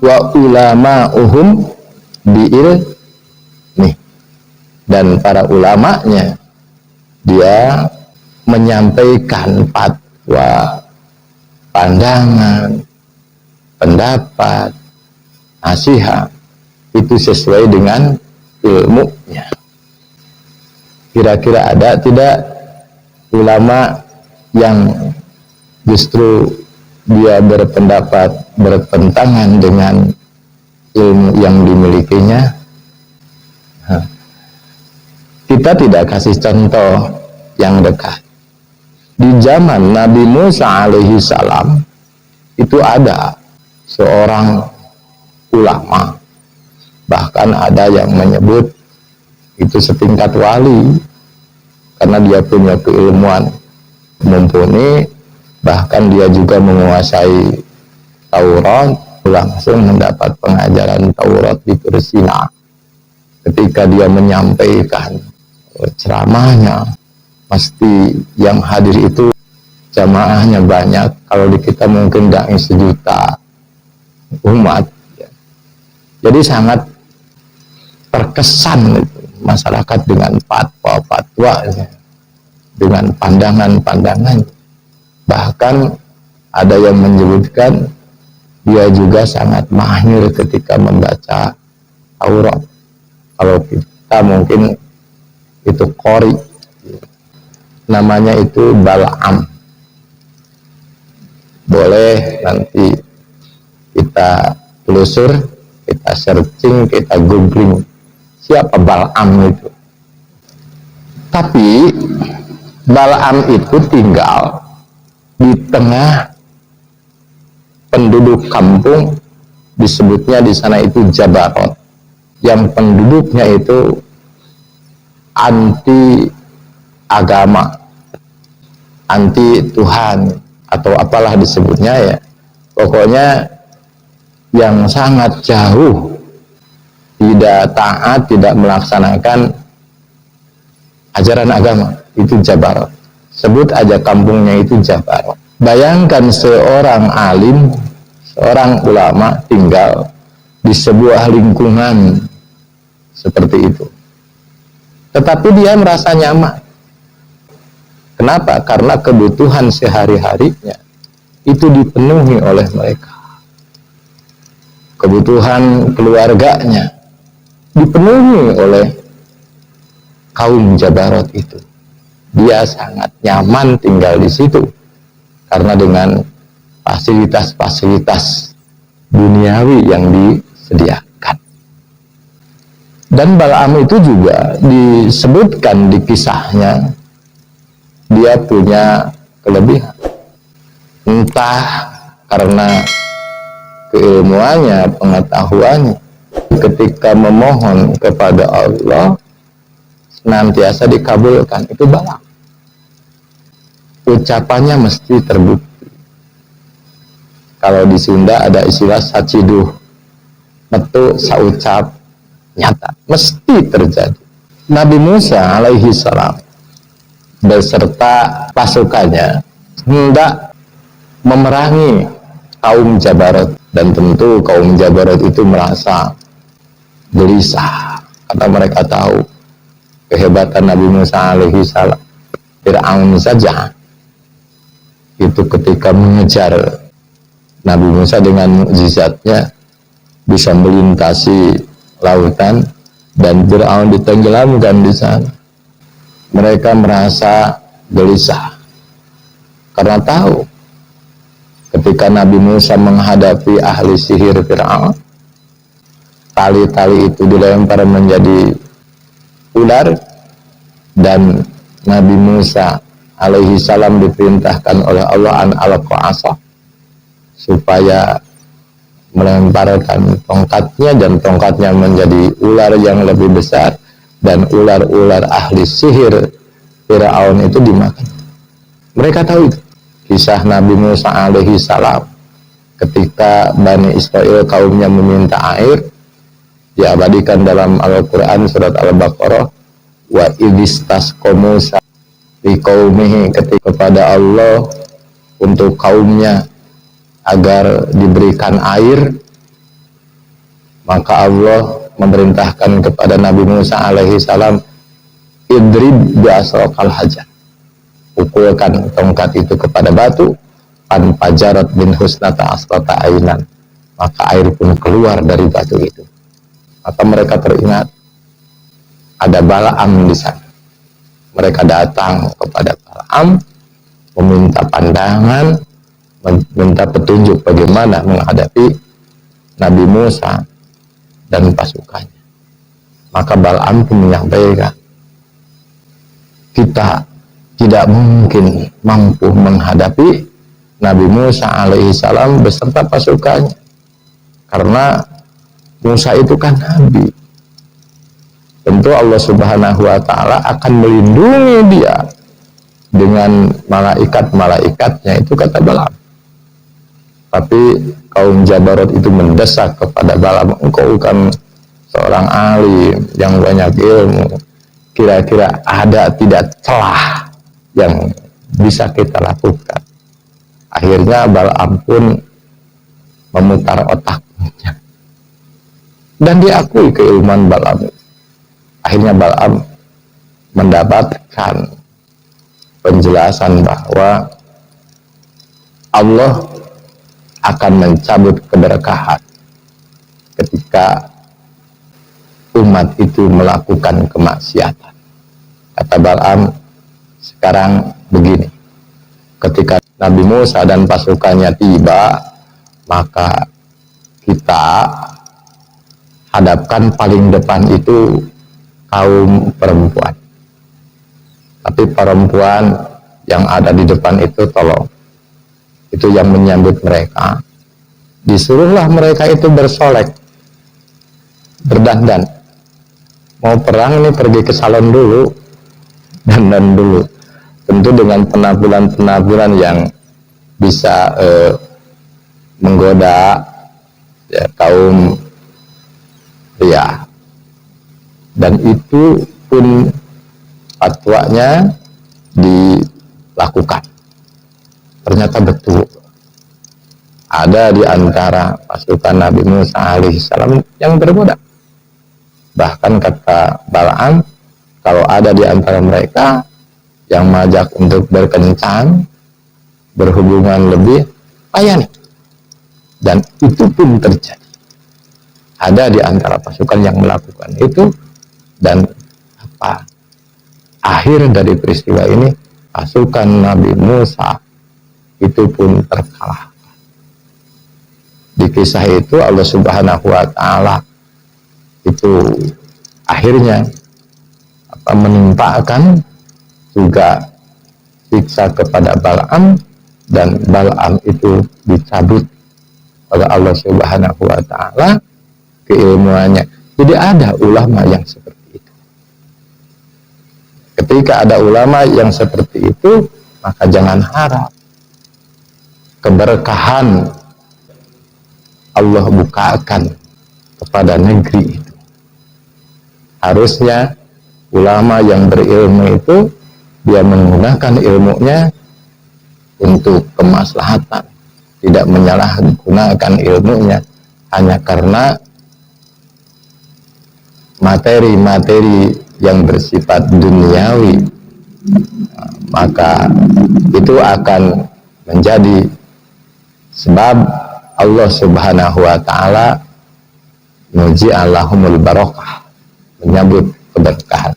wa ulama'uhum bi'ilmi, dan para ulamanya dia menyampaikan fatwa, pandangan, pendapat, nasihat itu sesuai dengan ilmunya. Kira-kira ada tidak ulama yang justru dia berpendapat bertentangan dengan ilmu yang dimilikinya? Kita tidak kasih contoh yang dekat. Di zaman Nabi Musa alaihi salam itu ada seorang ulama, bahkan ada yang menyebut itu setingkat wali karena dia punya keilmuan mumpuni, bahkan dia juga menguasai Taurat, langsung mendapat pengajaran Taurat di Tursina. Ketika dia menyampaikan ceramahnya, pasti yang hadir itu jamaahnya banyak. Kalau di kita mungkin dai 1 juta umat ya. Jadi sangat terkesan itu masyarakat dengan fatwa-fatwa ya, dengan pandangan-pandangan. Bahkan ada yang menyebutkan dia juga sangat mahir ketika membaca Taurat. Kalau kita mungkin itu qori, namanya itu Bal'am. Boleh nanti kita telusur, kita searching, kita googling siapa Bal'am itu. Tapi Bal'am itu tinggal di tengah penduduk kampung, disebutnya di sana itu Jabarot, yang penduduknya itu anti agama, anti Tuhan, atau apalah disebutnya ya. Pokoknya yang sangat jauh, tidak taat, tidak melaksanakan ajaran agama, itu Jabarot. Sebut aja kampungnya itu Jabarot. Bayangkan seorang alim, seorang ulama tinggal di sebuah lingkungan seperti itu. Tetapi dia merasa nyaman. Kenapa? Karena kebutuhan sehari-harinya itu dipenuhi oleh mereka. Kebutuhan keluarganya dipenuhi oleh kaum Jabarot itu. Dia sangat nyaman tinggal di situ karena dengan fasilitas-fasilitas duniawi yang disediakan. Dan Bal'am itu juga disebutkan di kisahnya, dia punya kelebihan. Entah karena keilmuannya, pengetahuannya, ketika memohon kepada Allah senantiasa dikabulkan. Itu Bal'am. Ucapannya mesti terbukti. Kalau di Sunda ada istilah saciduh, metu saucap nyata, mesti terjadi. Nabi Musa alaihi salam beserta pasukannya hendak memerangi kaum Jabarot, dan tentu kaum Jabarot itu merasa gelisah karena mereka tahu kehebatan Nabi Musa alaihi salam. Fir'aun saja itu ketika mengejar Nabi Musa dengan mukjizatnya bisa melintasi lautan dan Fir'aun ditenggelamkan di sana. Mereka merasa gelisah karena tahu ketika Nabi Musa menghadapi ahli sihir Fir'aun, tali-tali itu dilempar menjadi ular, dan Nabi Musa alaihi salam diperintahkan oleh Allah an alqa-asa supaya melemparkan tongkatnya, dan tongkatnya menjadi ular yang lebih besar, dan ular-ular ahli sihir Fir'aun itu dimakan. Mereka tahu itu. Kisah Nabi Musa alaihi salam ketika Bani Israel kaumnya meminta air, diabadikan dalam Al-Quran surat Al-Baqarah, wa idistasqa Musa liqaumihi, ketika kepada Allah untuk kaumnya agar diberikan air, Maka Allah memerintahkan kepada Nabi Musa alaihi salam, idrib bi'asokal hajar, pukulkan tongkat itu kepada batu, panfajarat bin husnata asrata ainan, maka air pun keluar dari batu itu. Maka mereka teringat ada Balaam di sana. Mereka datang kepada Balaam meminta pandangan, meminta petunjuk bagaimana menghadapi Nabi Musa dan pasukannya. Maka Balaam pun menyampaikan, kita tidak mungkin mampu menghadapi Nabi Musa alaihissalam beserta pasukannya, karena Musa itu kan nabi. Tentu Allah subhanahu wa ta'ala akan melindungi dia dengan malaikat-malaikatnya, itu kata Balaam. Tapi kaum Jabarot itu mendesak kepada Balaam, engkau kan seorang alim yang banyak ilmu, kira-kira ada tidak celah yang bisa kita lakukan. Akhirnya Balaam pun memutar otaknya dan diakui keilmuan Balaam. Akhirnya Balaam mendapatkan penjelasan bahwa Allah akan mencabut keberkahan ketika umat itu melakukan kemaksiatan. Kata Balaam, sekarang begini, ketika Nabi Musa dan pasukannya tiba, maka kita hadapkan paling depan itu kaum perempuan. Tapi perempuan yang ada di depan itu tolong, itu yang menyambut mereka, disuruhlah mereka itu bersolek, berdandan. Mau perang ini pergi ke salon dulu, dandan dulu, tentu dengan penampilan-penampilan yang bisa menggoda ya, kaum pria. Dan itu pun fatwanya dilakukan. Ternyata betul, ada di antara pasukan Nabi Musa alaihissalam yang bergoda. Bahkan kata Balaam, kalau ada di antara mereka yang mengajak untuk berkencan, berhubungan lebih, layani. Dan itu pun terjadi. Ada di antara pasukan yang melakukan itu, dan apa akhir dari peristiwa ini, pasukan Nabi Musa itu pun terkalahkan. Di kisah itu Allah subhanahu wa ta'ala itu akhirnya menimpakan juga siksa kepada Balaam, dan Balaam itu dicabut oleh Allah subhanahu wa ta'ala keilmuannya. Jadi ada ulama yang seperti itu. Ketika ada ulama yang seperti itu, maka jangan harap keberkahan Allah bukakan kepada negeri itu. Harusnya ulama yang berilmu itu dia menggunakan ilmunya untuk kemaslahatan, tidak menyalahgunakan ilmunya hanya karena materi-materi yang bersifat duniawi. Maka itu akan menjadi sebab Allah subhanahu wa ta'ala muji'allahumul barakah, menyambut keberkahan.